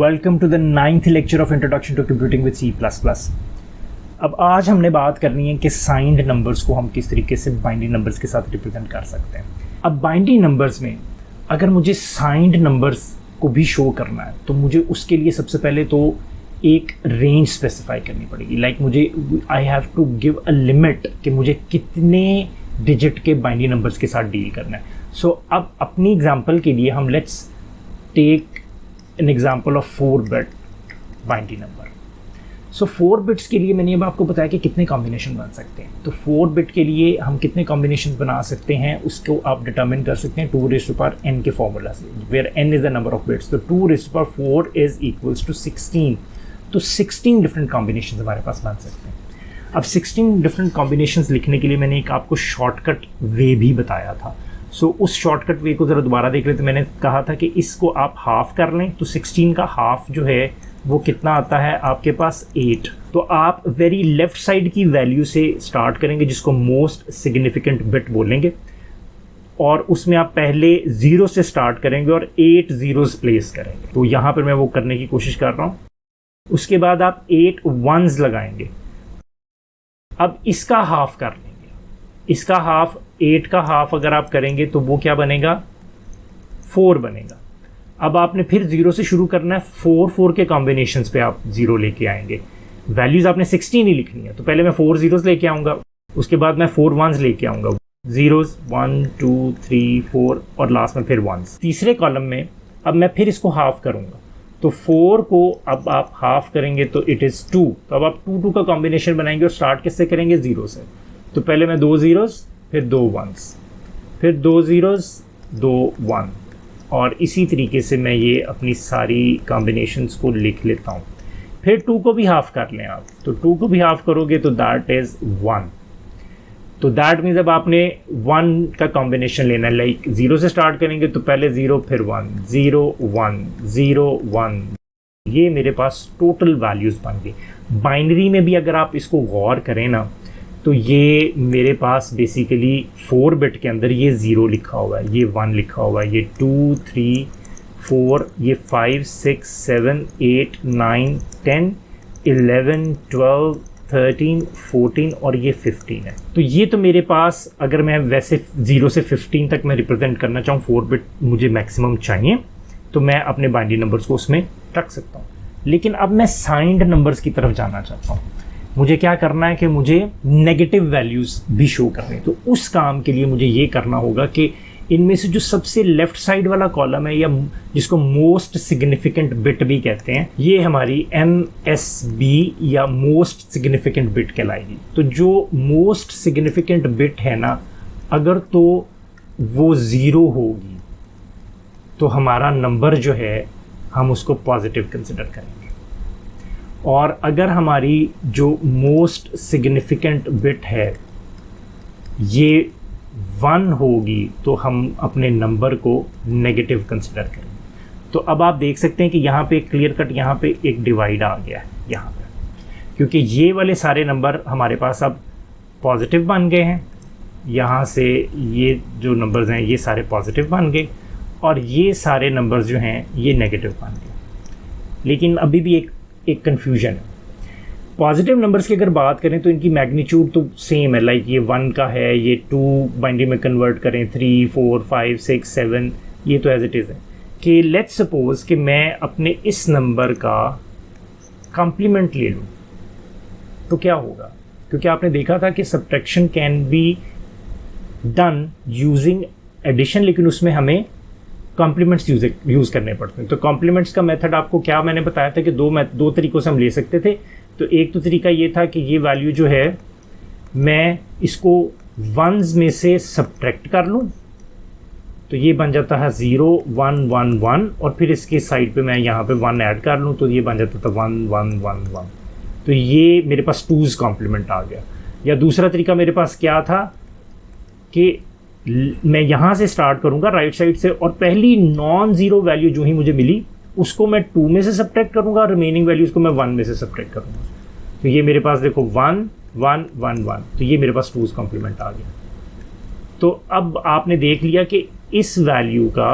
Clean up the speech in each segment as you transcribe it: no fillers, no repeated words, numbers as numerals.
Welcome to the 9th lecture of introduction to computing with C++। अब आज हमने बात करनी है कि साइंड नंबर्स को हम किस तरीके से बाइनरी नंबर्स के साथ रिप्रेजेंट कर सकते हैं। अब बाइनरी नंबर्स में अगर मुझे साइंड नंबर्स को भी शो करना है तो मुझे उसके लिए सबसे पहले तो एक रेंज स्पेसिफाई करनी पड़ेगी। लाइक मुझे I have to give a limit कि मुझे कितने डिजिट के बाइनरी नंबर्स के साथ डील करना है। सो अब अपनी एग्जांपल के लिए हम let's take an example of 4-bit binary number. So 4 bits के लिए मैंने अब आपको बताया कि कितने कॉम्बिनेशन बन सकते हैं। तो 4 बिट के लिए हम कितने कॉम्बिनेशन बना सकते हैं उसको आप डिटर्मिन कर सकते हैं 2n के फॉर्मूला से, where n is the number of bits. तो 2⁴ इज इक्वल्स टू 16। तो 16 डिफरेंट कॉम्बिनेशन हमारे पास बन सकते हैं। अब 16 डिफरेंट कॉम्बिनेशंस लिखने के लिए मैंने एक आपको शॉर्टकट वे भी बताया था। सो उस शॉर्टकट वे को ज़रा दोबारा देख लेते। मैंने कहा था कि इसको आप हाफ कर लें तो 16 का हाफ जो है वो कितना आता है आपके पास 8। तो आप वेरी लेफ्ट साइड की वैल्यू से स्टार्ट करेंगे जिसको मोस्ट सिग्निफिकेंट बिट बोलेंगे, और उसमें आप पहले 0 से स्टार्ट करेंगे और 8 zeros प्लेस करेंगे। तो यहाँ पर मैं वो करने की कोशिश कर रहा हूँ। उसके बाद आप 8 ones लगाएंगे। अब इसका हाफ कर लेंगे। इसका हाफ 8 का हाफ अगर आप करेंगे तो वो क्या बनेगा 4 बनेगा। अब आपने फिर 0 से शुरू करना है। 4 के कॉम्बिनेशंस पे आप 0 लेके आएंगे। वैल्यूज़ आपने 16 ही लिखनी है। तो पहले मैं 4 zeros लेके आऊँगा, उसके बाद मैं 4 ones लेके आऊँगा। 0s 1 2 3 4 और लास्ट में फिर 1s। तीसरे कॉलम में अब मैं फिर इसको हाफ करूँगा। तो 4 को अब आप हाफ करेंगे तो इट इज़ 2। तो अब आप 2 का कॉम्बिनेशन बनाएंगे और स्टार्ट किससे करेंगे 0 से। तो पहले मैं 2 zeros फिर 2 ones फिर 2 zeros 2 1, और इसी तरीके से मैं ये अपनी सारी कॉम्बिनेशंस को लिख लेता हूँ। फिर 2 को भी हाफ कर लें आप। तो 2 को भी हाफ करोगे तो दैट इज़ 1। तो दैट मीन्स अब आपने 1 का कॉम्बिनेशन लेना है। लाइक 0 से स्टार्ट करेंगे तो पहले 0 फिर 1 0 1 0 1। ये मेरे पास टोटल वैल्यूज़ बन गई। बाइनरी में भी अगर आप इसको गौर करें ना तो ये मेरे पास बेसिकली 4 बिट के अंदर ये 0 लिखा हुआ है, ये 1 लिखा हुआ है, ये 2 3 4, ये 5 6 7 8 9 10 11 12 13 14 और ये 15 है। तो ये तो मेरे पास अगर मैं वैसे 0 से 15 तक मैं रिप्रेजेंट करना चाहूँ, 4 बिट मुझे मैक्सिमम चाहिए, तो मैं अपने बाइनरी नंबर्स को उसमें रख सकता हूँ। लेकिन अब मैं साइंड नंबर्स की तरफ जाना चाहता हूँ। मुझे क्या करना है कि मुझे नेगेटिव वैल्यूज़ भी शो करनी है। तो उस काम के लिए मुझे ये करना होगा कि इनमें से जो सबसे लेफ़्ट साइड वाला कॉलम है, या जिसको मोस्ट सिग्निफिकेंट बिट भी कहते हैं, ये हमारी MSB या मोस्ट सिग्निफिकेंट बिट कहलाएगी। तो जो मोस्ट सिग्निफिकेंट बिट है ना, अगर तो वो 0 होगी तो हमारा नंबर जो है हम उसको पॉजिटिव कंसिडर करेंगे, और अगर हमारी जो मोस्ट सिग्निफिकेंट बिट है ये 1 होगी तो हम अपने नंबर को नेगेटिव कंसिडर करेंगे। तो अब आप देख सकते हैं कि यहाँ पे क्लियर कट यहाँ पे एक डिवाइड आ गया है यहाँ पे, क्योंकि ये वाले सारे नंबर हमारे पास अब पॉजिटिव बन गए हैं। यहाँ से ये जो नंबर्स हैं ये सारे पॉजिटिव बन गए, और ये सारे नंबर्स जो हैं ये नेगेटिव बन गए। लेकिन अभी भी एक कन्फ्यूजन है। पॉजिटिव नंबर्स की अगर बात करें तो इनकी मैग्नीट्यूड तो सेम है। लाइक ये 1 का है, ये 2 बाइनरी में कन्वर्ट करें, 3 4 5 6 7, ये तो एज इट इज़ है। कि लेट्स सपोज कि मैं अपने इस नंबर का कॉम्प्लीमेंट ले लूँ तो क्या होगा, क्योंकि आपने देखा था कि subtraction can be done using addition, लेकिन उसमें हमें कॉम्प्लीमेंट्स यूज़ करने पड़ते हैं। तो कॉम्प्लीमेंट्स का मेथड आपको क्या मैंने बताया था कि दो तरीक़ों से हम ले सकते थे। तो एक तो तरीका ये था कि ये वैल्यू जो है मैं इसको वंस में से सब्ट्रैक्ट कर लूँ, तो ये बन जाता है 0 1 1 1, और फिर इसके साइड पे मैं यहाँ पे 1 ऐड कर लूँ तो ये बन जाता था 1 1 1 1। तो ये मेरे पास 2's कॉम्प्लीमेंट आ गया। या दूसरा तरीका मेरे पास क्या था कि मैं यहाँ से स्टार्ट करूँगा राइट साइड से, और पहली नॉन ज़ीरो वैल्यू जो ही मुझे मिली उसको मैं 2 में से सब्ट्रैक्ट करूँगा, रिमेनिंग वैल्यूज़ को मैं 1 में से सब्ट्रैक्ट करूँगा। तो ये मेरे पास देखो 1 1 1 1, तो ये मेरे पास 2's कॉम्प्लीमेंट आ गया। तो अब आपने देख लिया कि इस वैल्यू का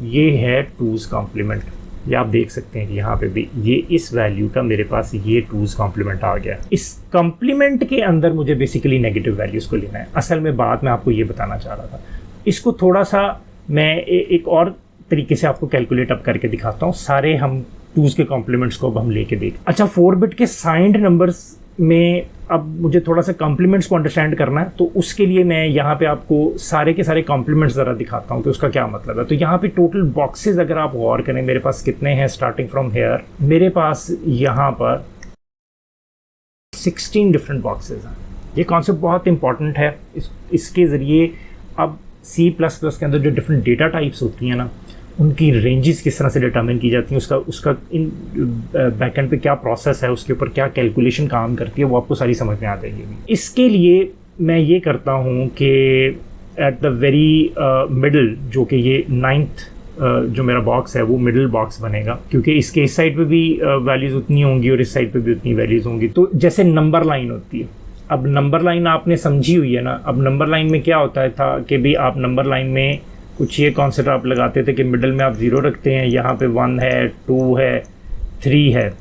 ये है 2's कॉम्प्लीमेंट। ये आप देख सकते हैं कि यहाँ पे भी ये इस वैल्यू का मेरे पास ये 2's कॉम्प्लीमेंट आ गया। इस कॉम्प्लीमेंट के अंदर मुझे बेसिकली नेगेटिव वैल्यूज़ को लेना है। असल में बात मैं आपको ये बताना चाह रहा था, इसको थोड़ा सा मैं एक और तरीके से आपको कैलकुलेट अप करके दिखाता हूँ। सारे हम 2's के कॉम्प्लीमेंट्स को अब हम लेके देख। अच्छा, 4 बिट के साइंड नंबर्स में अब मुझे थोड़ा सा कॉम्प्लीमेंट्स को अंडरस्टैंड करना है, तो उसके लिए मैं यहाँ पे आपको सारे के सारे कॉम्प्लीमेंट्स ज़रा दिखाता हूँ कि उसका क्या मतलब है। तो यहाँ पे टोटल बॉक्सेस अगर आप गौर करें मेरे पास कितने हैं, स्टार्टिंग फ्रॉम हेयर मेरे पास यहाँ पर 16 डिफरेंट बॉक्सेस हैं। ये कॉन्सेप्ट बहुत इंपॉर्टेंट है। इसके ज़रिए अब C++ के अंदर जो डिफरेंट डेटा टाइप्स होती हैं ना, उनकी रेंजेस किस तरह से डिटर्मिन की जाती हैं, उसका इन बैकएंड पे क्या प्रोसेस है, उसके ऊपर क्या कैलकुलेशन काम करती है, वो आपको सारी समझ में आ जाएगी। इसके लिए मैं ये करता हूँ कि एट द वेरी मिडल, जो कि ये 9th जो मेरा बॉक्स है वो मिडिल बॉक्स बनेगा, क्योंकि इसके इस साइड पे भी वैल्यूज़ उतनी होंगी और इस साइड पे भी उतनी वैल्यूज़ होंगी। तो जैसे नंबर लाइन होती है, अब नंबर लाइन आपने समझी हुई है ना। अब नंबर लाइन में क्या होता था कि भी आप नंबर लाइन में कुछ ये कॉन्सेप्ट आप लगाते थे कि मिडिल में आप 0 रखते हैं, यहाँ पे 1 है, 2 है, 3 है।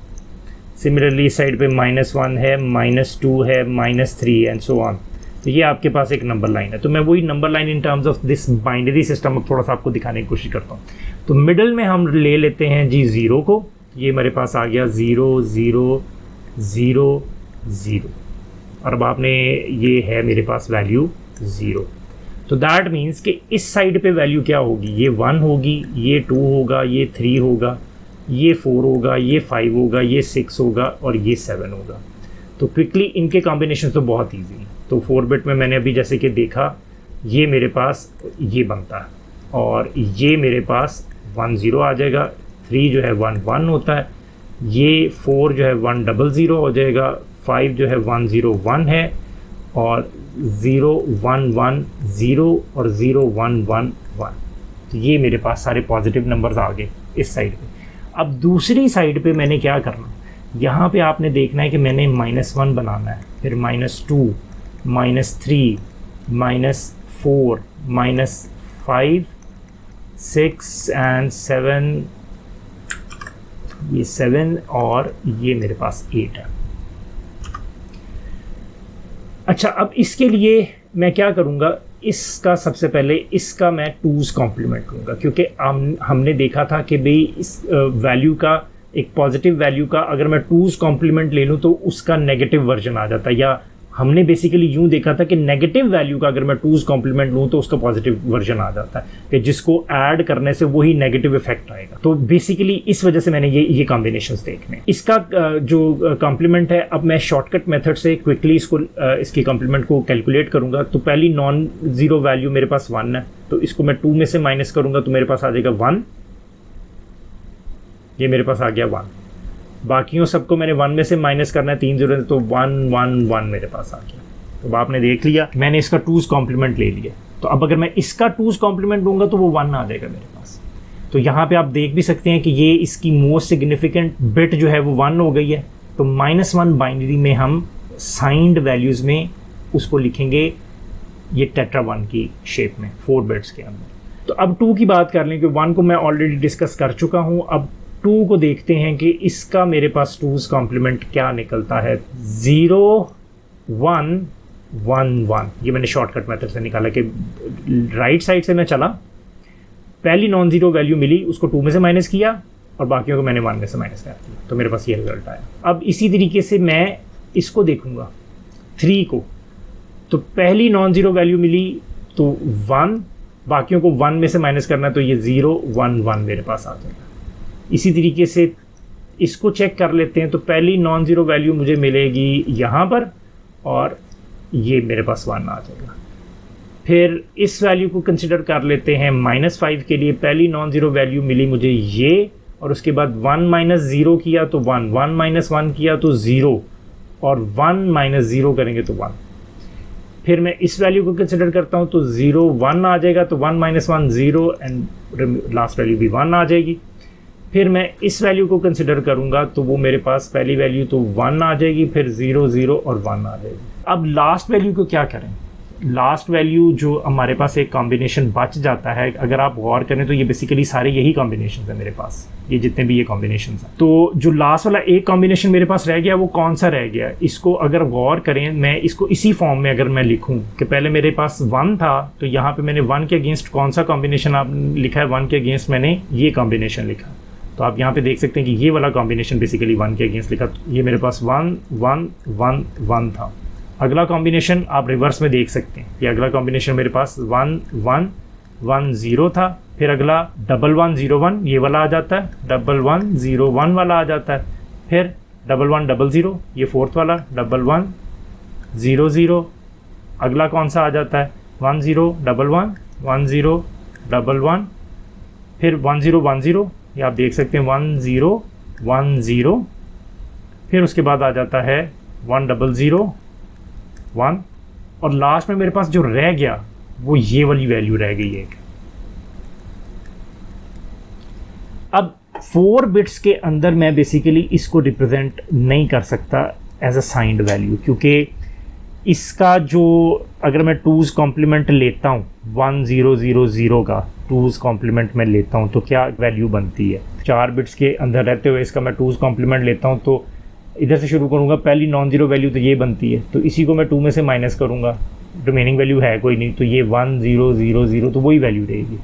सिमिलरली इस साइड पे -1 है, -2 है, -3 एंड सो ऑन। तो ये आपके पास एक नंबर लाइन है। तो मैं वही number line in terms of this binary system अब थोड़ा सा आपको दिखाने की कोशिश करता हूँ। तो मिडिल में हम ले लेते हैं जी 0 को। ये मेरे पास आ गया 0 0 0 0 और अब आपने ये है मेरे पास वैल्यू 0। तो दैट मीन्स कि इस साइड पे वैल्यू क्या होगी, ये 1 होगी, ये 2 होगा, ये 3 होगा, ये 4 होगा, ये 5 होगा, ये 6 होगा और ये 7 होगा। तो क्विकली इनके कॉम्बिनेशन तो बहुत ईजी हैं। तो 4 बिट में मैंने अभी जैसे कि देखा, ये मेरे पास ये बनता है और ये मेरे पास 1 0 आ जाएगा, 3 जो है 1 1 होता है, ये 4 जो है 1 0 0 हो जाएगा, 5 जो है 1 0 1 है और 0 1 1 0 और 0 1 1 1। तो ये मेरे पास सारे पॉजिटिव नंबर्स आ गए इस साइड पे। अब दूसरी साइड पे मैंने क्या करना, यहाँ पे आपने देखना है कि मैंने -1 बनाना है, फिर -2 -3 -4 -5 6 एंड 7, ये 7 और ये मेरे पास 8 है। अच्छा, अब इसके लिए मैं क्या करूँगा, इसका सबसे पहले इसका मैं 2's कॉम्प्लीमेंट लूँगा, क्योंकि हमने देखा था कि भाई इस वैल्यू का, एक पॉजिटिव वैल्यू का अगर मैं 2's कॉम्प्लीमेंट ले लूँ तो उसका नेगेटिव वर्जन आ जाता है, या हमने बेसिकली यूँ देखा था कि नेगेटिव वैल्यू का अगर मैं 2's कॉम्प्लीमेंट लूँ तो उसका पॉजिटिव वर्जन आ जाता है, कि जिसको ऐड करने से वही नेगेटिव इफेक्ट आएगा। तो बेसिकली इस वजह से मैंने ये कॉम्बिनेशंस देखने। इसका जो कॉम्प्लीमेंट है, अब मैं शॉर्टकट मेथड से क्विकली इसकी कॉम्प्लीमेंट को कैलकुलेट करूँगा। तो पहली नॉन ज़ीरो वैल्यू मेरे पास 1 है, तो इसको मैं 2 में से माइनस करूँगा तो मेरे पास आ जाएगा 1। ये मेरे पास आ गया 1। बाकियों सबको मैंने 1 में से माइनस करना है, 3 0 तो 1 1 1 मेरे पास आ गया। तो आपने देख लिया, मैंने इसका 2's कॉम्प्लीमेंट ले लिया। तो अब अगर मैं इसका 2's कॉम्प्लीमेंट लूँगा तो वो 1 आ जाएगा मेरे पास। तो यहाँ पे आप देख भी सकते हैं कि ये इसकी मोस्ट सिग्निफिकेंट बिट जो है वो 1 हो गई है। तो -1 बाइनरी में हम साइंड वैल्यूज़ में उसको लिखेंगे ये टेट्रा 1 की शेप में 4 बिट्स के अंदर। तो अब 2 की बात कर लें कि 1 को मैं ऑलरेडी डिस्कस कर चुका हूँ। अब 2 को देखते हैं कि इसका मेरे पास 2's कॉम्प्लीमेंट क्या निकलता है। 0 1 1 1, ये मैंने शॉर्टकट मेथड से निकाला कि राइट साइड से मैं चला, पहली नॉन ज़ीरो वैल्यू मिली, उसको 2 में से माइनस किया और बाकियों को मैंने 1 में से माइनस कर दिया, तो मेरे पास ये रिजल्ट आया। अब इसी तरीके से मैं इसको देखूंगा 3 को, तो पहली नॉन ज़ीरो वैल्यू मिली तो 1, बाकियों को 1 में से माइनस करना है, तो ये 0 1 1 मेरे पास आ जाएगा। इसी तरीके से इसको चेक कर लेते हैं, तो पहली नॉन ज़ीरो वैल्यू मुझे मिलेगी यहाँ पर और ये मेरे पास 1 आ जाएगा। फिर इस वैल्यू को कंसिडर कर लेते हैं -5 के लिए, पहली नॉन ज़ीरो वैल्यू मिली मुझे ये, और उसके बाद 1 - 0 किया तो 1, 1 - 1 किया तो 0, और 1 - 0 करेंगे तो 1। फिर मैं इस वैल्यू को कंसिडर करता हूँ तो 0 1 आ जाएगा, तो 1 - 1 0 एंड लास्ट वैल्यू भी 1 आ जाएगी। फिर मैं इस वैल्यू को कंसिडर करूँगा तो वो मेरे पास पहली वैल्यू तो 1 आ जाएगी, फिर 0 0 और 1 आ जाएगी। अब लास्ट वैल्यू को क्या करें, लास्ट वैल्यू जो हमारे पास एक कॉम्बिनेशन बच जाता है, अगर आप गौर करें तो ये बेसिकली सारे यही कॉम्बिनेशन है मेरे पास, ये जितने भी ये कॉम्बिनेशन हैं। तो जो लास्ट वाला एक कॉम्बिनेशन मेरे पास रह गया वो कौन सा रह गया, इसको अगर गौर करें, मैं इसको इसी फॉर्म में अगर मैं लिखूं कि पहले मेरे पास 1 था, तो यहाँ पे मैंने 1 के अगेंस्ट कौन सा कॉम्बिनेशन आप लिखा है, 1 के अगेंस्ट मैंने ये कॉम्बिनेशन लिखा। तो आप यहाँ पे देख सकते हैं कि ये वाला कॉम्बिनेशन बेसिकली 1 के अगेंस्ट लिखा, तो ये मेरे पास 1 1 1 1 था। अगला कॉम्बिनेशन आप रिवर्स में देख सकते हैं, ये अगला कॉम्बिनेशन मेरे पास 1 1 1 0 था, फिर अगला 1 1 0 1 ये वाला आ जाता है, 1 1 0 1 वाला आ जाता है, फिर 1 1 0 0 ये फोर्थ वाला, 1 1 0 0 अगला कौन सा आ जाता है, 1 0 1 1 1 0 1 1, फिर 1 0 1 0 ये आप देख सकते हैं 1 0 1 0, फिर उसके बाद आ जाता है 1 0 0 1, और लास्ट में मेरे पास जो रह गया वो ये वाली वैल्यू रह गई है। अब 4 बिट्स के अंदर मैं बेसिकली इसको रिप्रेजेंट नहीं कर सकता एज अ साइंड वैल्यू, क्योंकि इसका जो अगर मैं 2's कॉम्प्लीमेंट लेता हूँ 1 0 0 0 का 2's कॉम्प्लीमेंट में लेता हूँ तो क्या वैल्यू बनती है। 4 बिट्स के अंदर रहते हुए इसका मैं 2's कॉम्प्लीमेंट लेता हूँ तो इधर से शुरू करूँगा, पहली नॉन ज़ीरो वैल्यू तो ये बनती है, तो इसी को मैं 2 में से माइनस करूँगा, रिमेनिंग वैल्यू है कोई नहीं, तो ये 1 0 0 0 तो वही वैल्यू रहेगी।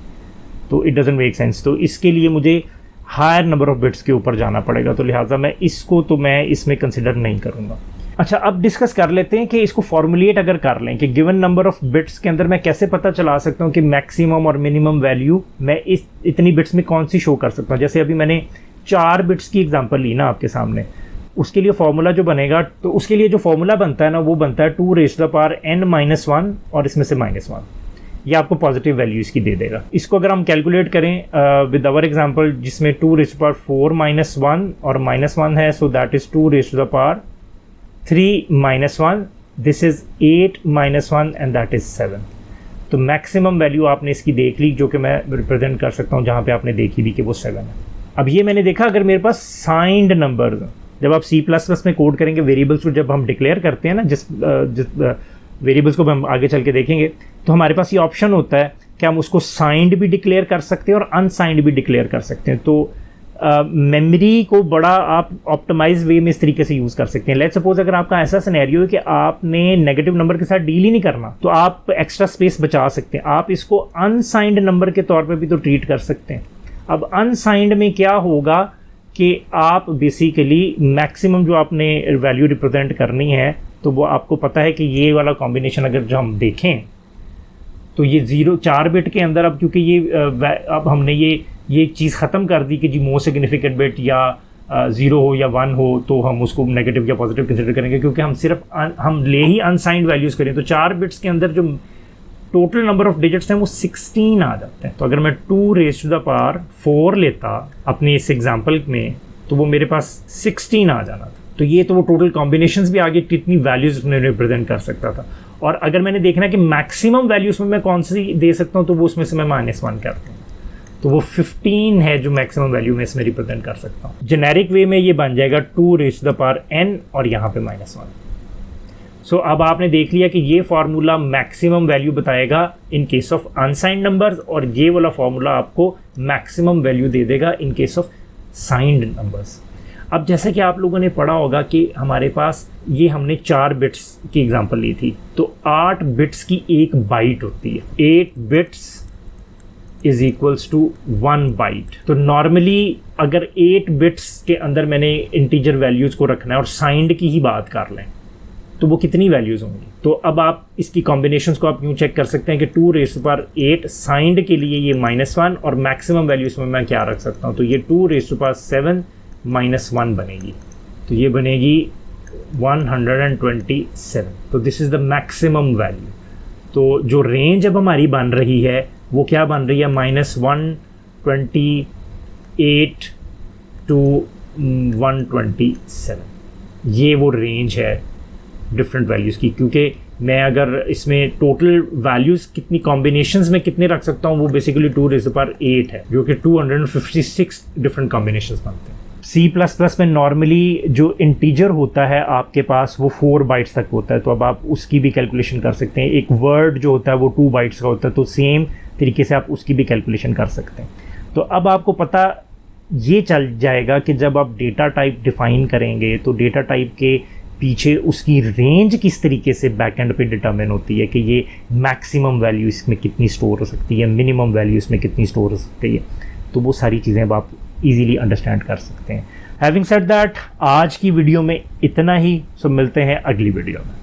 तो इट डजंट मेक सेंस। तो इसके लिए मुझे हायर नंबर ऑफ बिट्स के ऊपर जाना पड़ेगा, तो लिहाजा मैं इसको तो मैं इसमें कंसिडर नहीं करूँगा। अच्छा, अब डिस्कस कर लेते हैं कि इसको फॉर्मुलेट अगर कर लें कि गिवन नंबर ऑफ बिट्स के अंदर मैं कैसे पता चला सकता हूँ कि मैक्सिमम और मिनिमम वैल्यू मैं इस इतनी बिट्स में कौन सी शो कर सकता हूँ। जैसे अभी मैंने 4 बिट्स की एग्जांपल ली ना आपके सामने, उसके लिए फॉर्मूला जो बनेगा, तो उसके लिए जो फॉर्मूला बनता है ना वो बनता है 2 raised to the power n-1 और इसमें से -1, ये आपको पॉजिटिव वैल्यू इसकी दे देगा। इसको अगर हम कैलकुलेट करें विद आवर एग्जांपल जिसमें 2 raised to the power 4 -1 और -1 है, so that is 2 raised to the power 3 -1, this is 8 -1 and that is 7। तो मैक्सिमम वैल्यू आपने इसकी देख ली जो कि मैं रिप्रेजेंट कर सकता हूँ, जहाँ पे आपने देखी भी कि वो 7 है। अब ये मैंने देखा अगर मेरे पास साइंड नंबर, जब आप C++ में कोड करेंगे वेरिएबल्स को जब हम डिक्लेयर करते हैं ना, जिस वेरिएबल्स को हम आगे चल के देखेंगे, तो हमारे पास ये ऑप्शन होता है कि हम उसको साइंड भी डिक्लेयर कर सकते हैं और अनसाइंड भी डिक्लेयर कर सकते हैं। तो मेमोरी को बड़ा आप ऑप्टिमाइज वे में इस तरीके से यूज़ कर सकते हैं। लेट्स सपोज अगर आपका ऐसा सिनेरियो है कि आपने नेगेटिव नंबर के साथ डील ही नहीं करना, तो आप एक्स्ट्रा स्पेस बचा सकते हैं, आप इसको अनसाइंड नंबर के तौर पर भी तो ट्रीट कर सकते हैं। अब अनसाइंड में क्या होगा कि आप बेसिकली मैक्सिमम जो आपने वैल्यू रिप्रेजेंट करनी है, तो वो आपको पता है कि ये वाला कॉम्बिनेशन अगर जो हम देखें तो ये 4 बिट के अंदर, अब क्योंकि ये अब हमने ये चीज़ ख़त्म कर दी कि जी मोस्ट सिग्निफिकेंट बिट या 0 हो या 1 हो तो हम उसको नेगेटिव या पॉजिटिव कंसिडर करेंगे, क्योंकि हम सिर्फ हम ले ही अनसाइंड वैल्यूज़ करें। तो 4 बिट्स के अंदर जो टोटल नंबर ऑफ डिजिट्स हैं वो 16 आ जाते हैं। तो अगर मैं 2 raised to the power 4 लेता अपने इस एग्जांपल में, तो वो मेरे पास 16 आ जाना था। तो ये तो वो टोटल कॉम्बिनेशंस भी आगे कितनी वैल्यूज उसमें रिप्रेजेंट कर सकता था। और अगर मैंने देखना है कि मैक्सिमम वैल्यूज में मैं कौन सी दे सकता हूँ, तो वो उसमें से मैं -1 करता हूँ, तो वो 15 है जो मैक्सिमम वैल्यू में इसमें रिप्रेजेंट कर सकता हूँ। जेनेरिक वे में ये बन जाएगा 2 raised to the power n और यहाँ पे -1। सो अब आपने देख लिया कि ये फार्मूला मैक्सिमम वैल्यू बताएगा in case of unsigned numbers, और ये वाला फार्मूला आपको मैक्सिमम वैल्यू दे देगा in case of signed numbers. अब जैसे कि आप लोगों ने पढ़ा होगा कि हमारे पास ये हमने 4 बिट्स की एग्जांपल ली थी, तो 8 बिट्स की एक बाइट होती है। 8 bits is equals to 1 byte. तो नॉर्मली अगर 8 बिट्स के अंदर मैंने इंटीजर वैल्यूज़ को रखना है और साइंड की ही बात कर लें, तो वो कितनी वैल्यूज़ होंगी। तो अब आप इसकी कॉम्बिनेशंस को आप यूँ चेक कर सकते हैं कि 2 raised to the power 8 signed के लिए ये -1 और मैक्सिमम वैल्यूज़ में मैं क्या रख सकता हूँ, तो ये 2 raised to the power 7 -1 बनेगी, तो ये बनेगी 127। तो this is the maximum value. तो जो रेंज अब हमारी बन रही है वो क्या बन रही है, -128 to 127, ये वो रेंज है डिफरेंट वैल्यूज़ की। क्योंकि मैं अगर इसमें टोटल वैल्यूज़ कितनी कॉम्बिनेशंस में कितने रख सकता हूँ, वो basically 2 raised to the power 8 है, जो कि 256 डिफरेंट कॉम्बिनेशंस बनते हैं। C++ में नॉर्मली जो इंटीजर होता है आपके पास वो 4 बाइट्स तक होता है, तो अब आप उसकी भी कैलकुलेशन कर सकते हैं। एक वर्ड जो होता है वो 2 बाइट्स का होता है, तो सेम तरीके से आप उसकी भी कैलकुलेशन कर सकते हैं। तो अब आपको पता ये चल जाएगा कि जब आप डेटा टाइप डिफ़ाइन करेंगे तो डेटा टाइप के पीछे उसकी रेंज किस तरीके से बैकएंड पे डिटरमिन होती है कि ये मैक्सिमम वैल्यू इसमें कितनी स्टोर हो सकती है, मिनिमम वैल्यू इसमें कितनी स्टोर हो सकती है। तो वो सारी चीज़ें अब आप इजीली अंडरस्टैंड कर सकते हैं। हैविंग सेड दैट, आज की वीडियो में इतना ही। सो मिलते हैं अगली वीडियो में।